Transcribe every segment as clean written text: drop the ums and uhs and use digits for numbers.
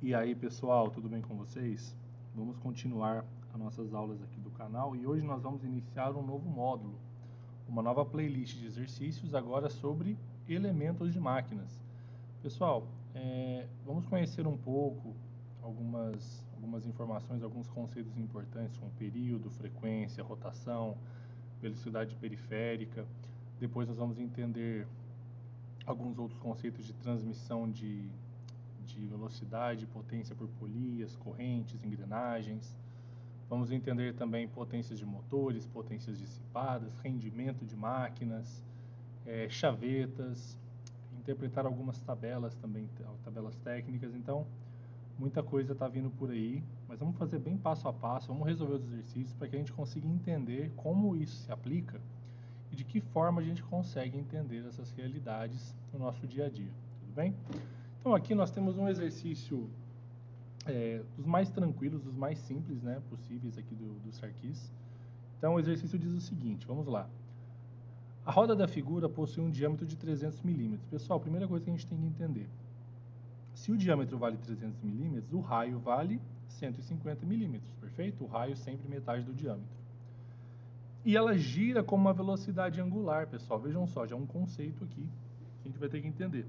E aí, pessoal, tudo bem com vocês? Vamos continuar as nossas aulas aqui do canal e hoje nós vamos iniciar um novo módulo, uma nova playlist de exercícios agora sobre elementos de máquinas. Pessoal, vamos conhecer um pouco algumas informações, alguns conceitos importantes como período, frequência, rotação, velocidade periférica. Depois nós vamos entender alguns outros conceitos de transmissão de velocidade, potência por polias, correntes, engrenagens. Vamos entender também potências de motores, potências dissipadas, rendimento de máquinas, chavetas, interpretar algumas tabelas também, tabelas técnicas. Então, muita coisa está vindo por aí, mas vamos fazer bem passo a passo, vamos resolver os exercícios para que a gente consiga entender como isso se aplica e de que forma a gente consegue entender essas realidades no nosso dia a dia, tudo bem? Então aqui nós temos um exercício dos mais tranquilos, dos mais simples, né, possíveis aqui do Sarkis. Então o exercício diz o seguinte, vamos lá. A roda da figura possui um diâmetro de 300 milímetros. Pessoal, a primeira coisa que a gente tem que entender, se o diâmetro vale 300 milímetros, o raio vale 150 milímetros, perfeito? O raio sempre metade do diâmetro. E ela gira com uma velocidade angular, pessoal. Vejam só, já é um conceito aqui que a gente vai ter que entender.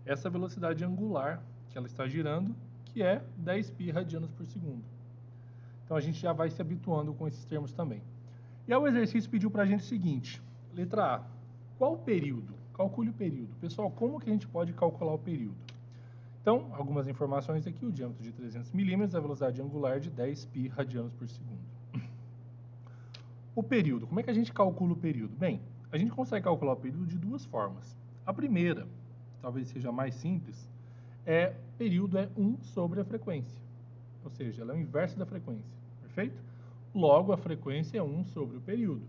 Essa velocidade angular que ela está girando, que é 10 π radianos por segundo. Então a gente já vai se habituando com esses termos também. E aí o exercício pediu para a gente o seguinte, letra A, qual o período? Calcule o período. Pessoal, como que a gente pode calcular o período? Então, algumas informações aqui, o diâmetro de 300 milímetros, a velocidade angular de 10 π radianos por segundo. O período, como é que a gente calcula o período? Bem, a gente consegue calcular o período de duas formas. A primeira, talvez seja mais simples, período é 1 sobre a frequência. Ou seja, ela é o inverso da frequência, perfeito? Logo, a frequência é 1 sobre o período.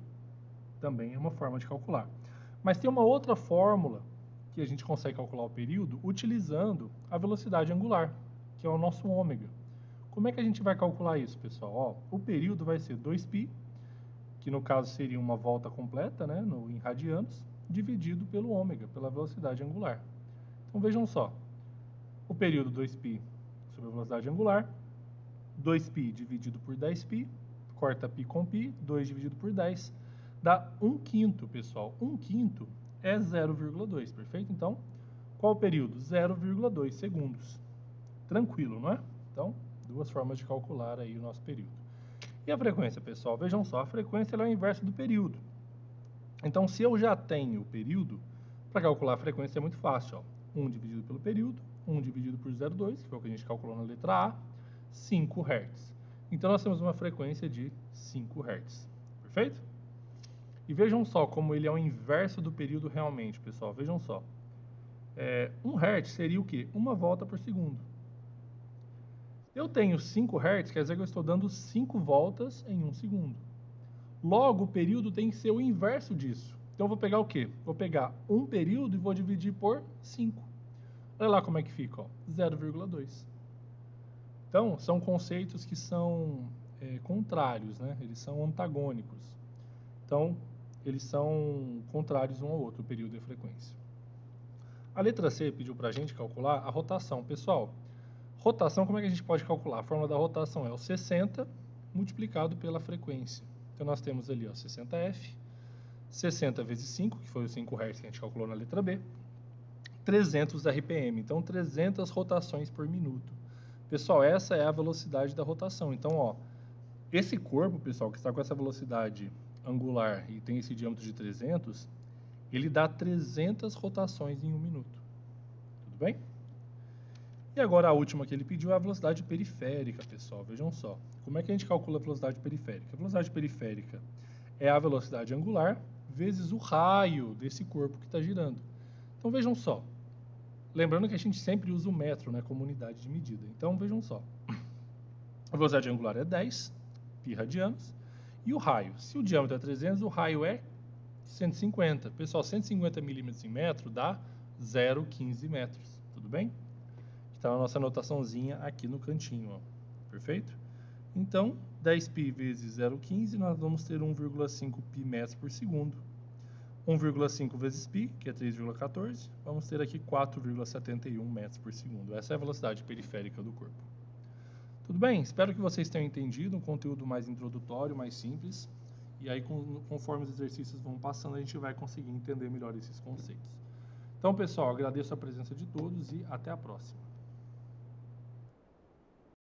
Também é uma forma de calcular. Mas tem uma outra fórmula que a gente consegue calcular o período utilizando a velocidade angular, que é o nosso ômega. Como é que a gente vai calcular isso, pessoal? O período vai ser 2π, que no caso seria uma volta completa, né, em radianos, dividido pelo ômega, pela velocidade angular. Então vejam só, o período 2π sobre a velocidade angular, 2π dividido por 10π, corta π com π, 2 dividido por 10, dá 1/5, pessoal. 1/5 é 0,2, perfeito? Então, qual o período? 0,2 segundos. Tranquilo, não é? Então, duas formas de calcular aí o nosso período. E a frequência, pessoal? Vejam só, a frequência é o inverso do período. Então, se eu já tenho o período, para calcular a frequência é muito fácil. 1 dividido pelo período, 1 dividido por 0,2, que foi o que a gente calculou na letra A, 5 Hz. Então, nós temos uma frequência de 5 Hz. Perfeito? E vejam só como ele é o inverso do período realmente, pessoal. Vejam só. 1 Hz seria o quê? Uma volta por segundo. Eu tenho 5 Hz, quer dizer que eu estou dando 5 voltas em 1 segundo. Logo, o período tem que ser o inverso disso. Então, eu vou pegar o quê? Vou pegar um período e vou dividir por 5. Olha lá como é que fica, 0,2. Então, são conceitos que são contrários, né? Eles são antagônicos. Então, eles são contrários um ao outro, o período e a frequência. A letra C pediu para a gente calcular a rotação. Pessoal, rotação, como é que a gente pode calcular? A fórmula da rotação é o 60 multiplicado pela frequência. Então, nós temos ali, ó, 60F, 60 vezes 5, que foi os 5 Hz que a gente calculou na letra B, 300 RPM, então 300 rotações por minuto. Pessoal, essa é a velocidade da rotação. Então, ó, esse corpo, pessoal, que está com essa velocidade angular e tem esse diâmetro de 300, ele dá 300 rotações em 1 minuto. Tudo bem? E agora a última que ele pediu é a velocidade periférica, pessoal. Vejam só. Como é que a gente calcula a velocidade periférica? A velocidade periférica é a velocidade angular vezes o raio desse corpo que está girando. Então vejam só. Lembrando que a gente sempre usa o metro, né, como unidade de medida. Então vejam só. A velocidade angular é 10 π radianos. E o raio? Se o diâmetro é 300, o raio é 150. Pessoal, 150 milímetros em metro dá 0,15 metros. Tudo bem? Está na nossa anotaçãozinha aqui no cantinho, ó. Perfeito? Então, 10 π vezes 0,15, nós vamos ter 1,5 π metros por segundo. 1,5 vezes π, que é 3,14, vamos ter aqui 4,71 metros por segundo. Essa é a velocidade periférica do corpo. Tudo bem? Espero que vocês tenham entendido, um conteúdo mais introdutório, mais simples. E aí, conforme os exercícios vão passando, a gente vai conseguir entender melhor esses conceitos. Então, pessoal, agradeço a presença de todos e até a próxima.